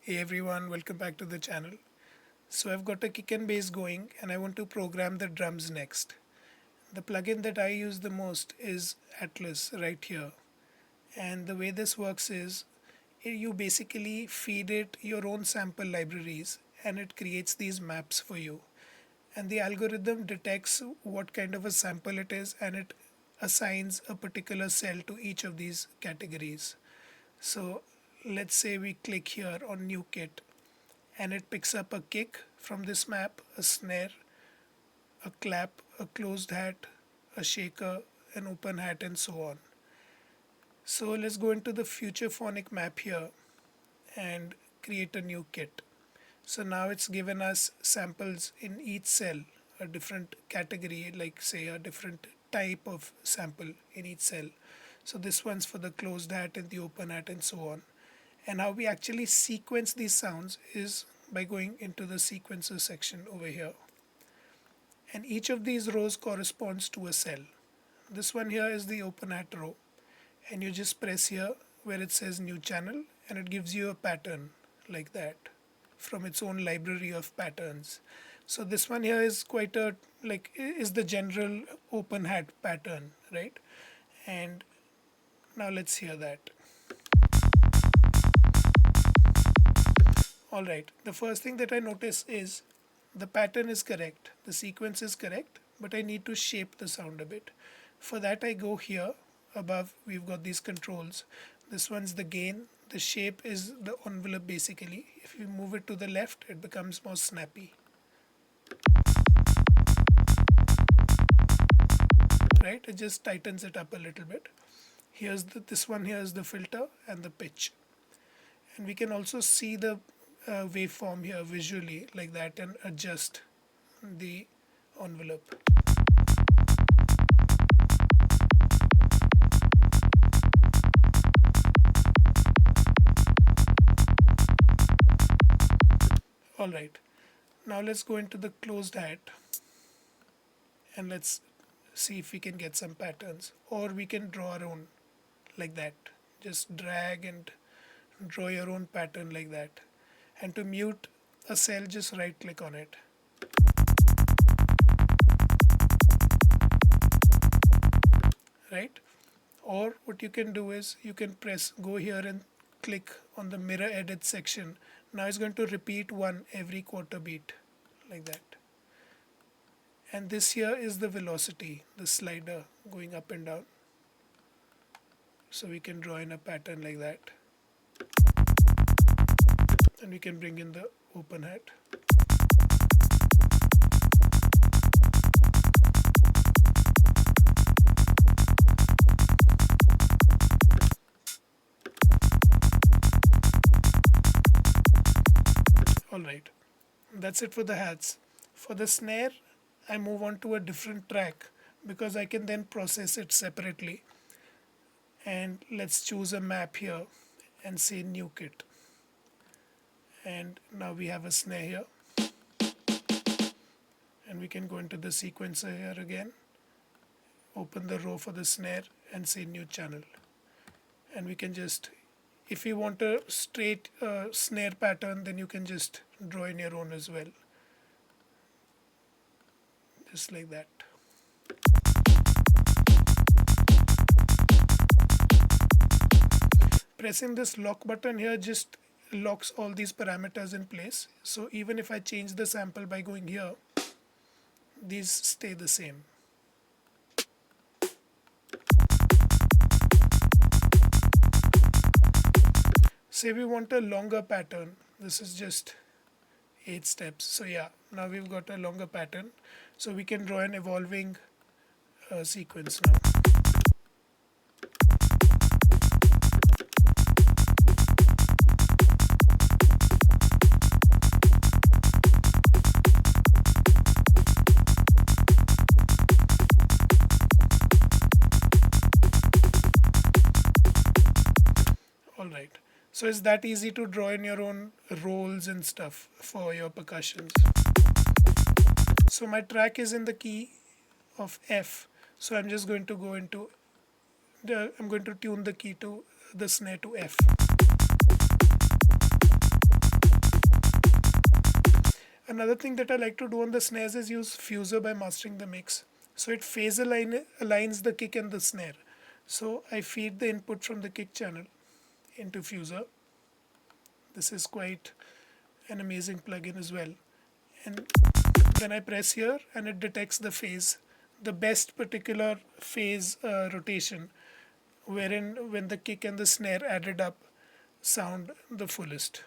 Hey everyone, welcome back to the channel. So I've got a kick and bass going and I want to program the drums next. The plugin that I use the most is Atlas right here. And the way this works is you basically feed it your own sample libraries and it creates these maps for you. And the algorithm detects what kind of a sample it is and it assigns a particular cell to each of these categories. So let's say we click here on new kit and it picks up a kick from this map, a snare, a clap, a closed hat, a shaker, an open hat, and so on. So let's go into the future phonic map here and create a new kit. So now it's given us samples in each cell, a different category, like say a different type of sample in each cell. So this one's for the closed hat and the open hat and so on. And how we actually sequence these sounds is by going into the sequencer section over here. And each of these rows corresponds to a cell. This one here is the open hat row. And you just press here where it says new channel and it gives you a pattern like that from its own library of patterns. So this one here is quite a is the general open hat pattern, right? And now let's hear that. Alright, the first thing that I notice is the pattern is correct, the sequence is correct, but I need to shape the sound a bit. For that I go here, above we've got these controls. This one's the gain, the shape is the envelope basically. If you move it to the left, it becomes more snappy. Right, it just tightens it up a little bit. This one here is the filter and the pitch. And we can also see the waveform here visually like that and adjust the envelope. Alright, now let's go into the closed hat and let's see if we can get some patterns, or we can draw our own like that. Just drag and draw your own pattern like that. And to mute a cell, just right click on it. Right? Or what you can do is you can go here and click on the mirror edit section. Now it's going to repeat one every quarter beat like that. And this here is the velocity, the slider going up and down. So we can draw in a pattern like that. And we can bring in the open hat. Alright, that's it for the hats. For the snare, I move on to a different track because I can then process it separately. And let's choose a map here and say new kit. And now we have a snare here. And we can go into the sequencer here again. Open the row for the snare and say new channel. And we can just, if you want a straight snare pattern, then you can just draw in your own as well. Just like that. Pressing this lock button here just locks all these parameters in place. So even if I change the sample by going here, these stay the same. Say we want a longer pattern. This is just 8 steps. So yeah, now we've got a longer pattern. So we can draw an evolving sequence now. Alright, so it's that easy to draw in your own rolls and stuff for your percussions. So my track is in the key of F, so I'm just going to go into I'm going to tune the key to the snare to F. Another thing that I like to do on the snares is use fuser by mastering the mix. So it aligns the kick and the snare. So I feed the input from the kick channel into fuser. This is quite an amazing plugin as well. And then I press here and it detects the phase, the best particular phase rotation, wherein when the kick and the snare added up sound the fullest.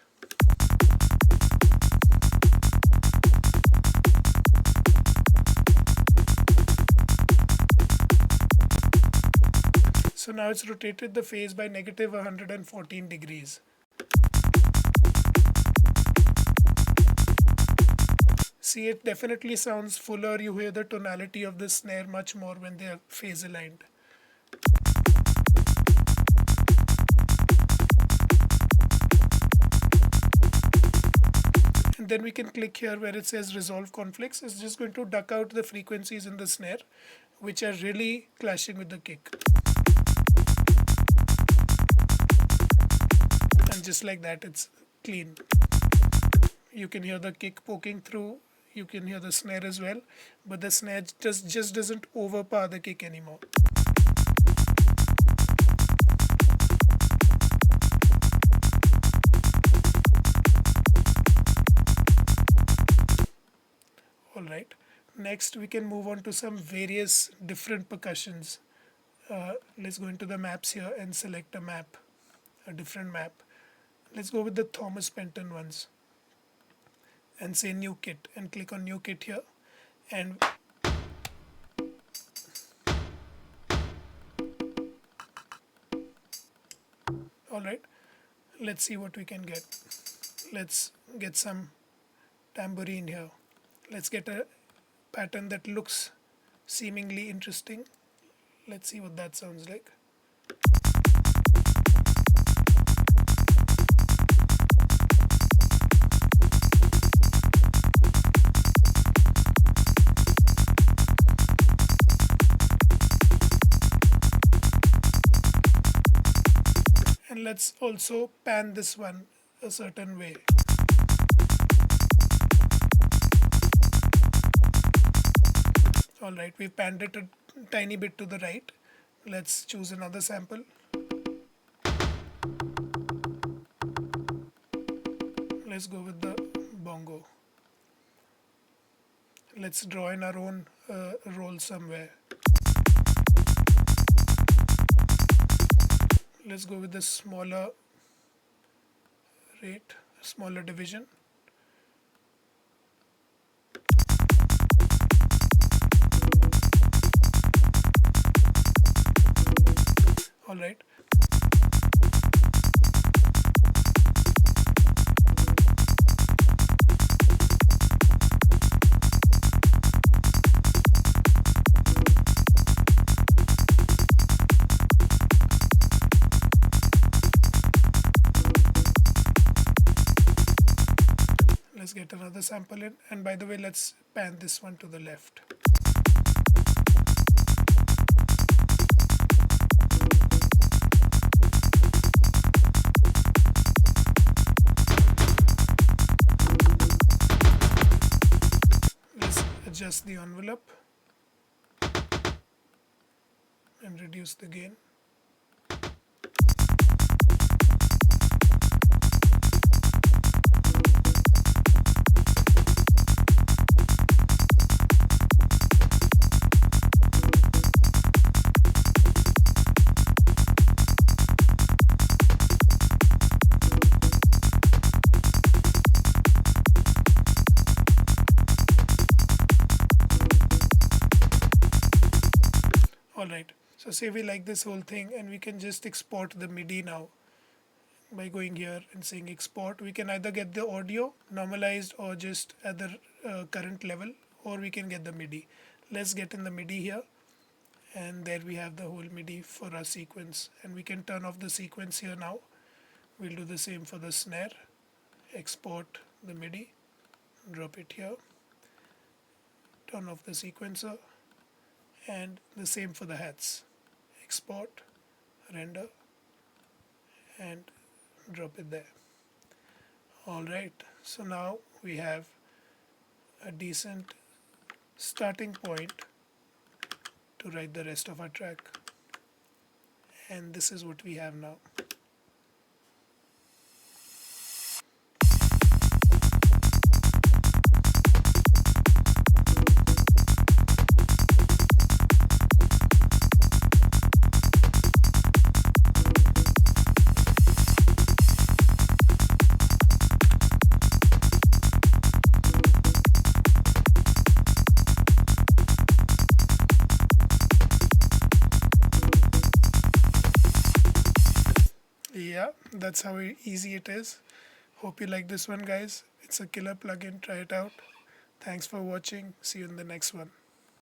So now it's rotated the phase by negative 114 degrees. See, it definitely sounds fuller. You hear the tonality of the snare much more when they are phase aligned. And then we can click here where it says resolve conflicts. It's just going to duck out the frequencies in the snare which are really clashing with the kick. And just like that, it's clean. You can hear the kick poking through. You can hear the snare as well, but the snare just doesn't overpower the kick anymore. Alright, next we can move on to some various different percussions. Let's go into the maps here and select a map, a different map. Let's go with the Thomas Penton ones and say new kit and click on new kit here, and alright, let's see what we can get. Let's get some tambourine here. Let's get a pattern that looks seemingly interesting. Let's see what that sounds like. And let's also pan this one a certain way. Alright, we've panned it a tiny bit to the right. Let's choose another sample. Let's go with the bongo. Let's draw in our own roll somewhere. Let's go with the smaller rate, smaller division. Alright. Let's get another sample in, and by the way, let's pan this one to the left. Let's adjust the envelope and reduce the gain. Alright, so say we like this whole thing and we can just export the MIDI now by going here and saying export. We can either get the audio normalized or just at the current level, or we can get the MIDI. Let's get in the MIDI here, and there we have the whole MIDI for our sequence, and we can turn off the sequence here now. We'll do the same for the snare. Export the MIDI, drop it here, turn off the sequencer, and the same for the hats. Export, render, and drop it there. Alright, so now we have a decent starting point to write the rest of our track. And this is what we have now. Yeah, that's how easy it is. Hope you like this one, guys. It's a killer plugin. Try it out. Thanks for watching. See you in the next one.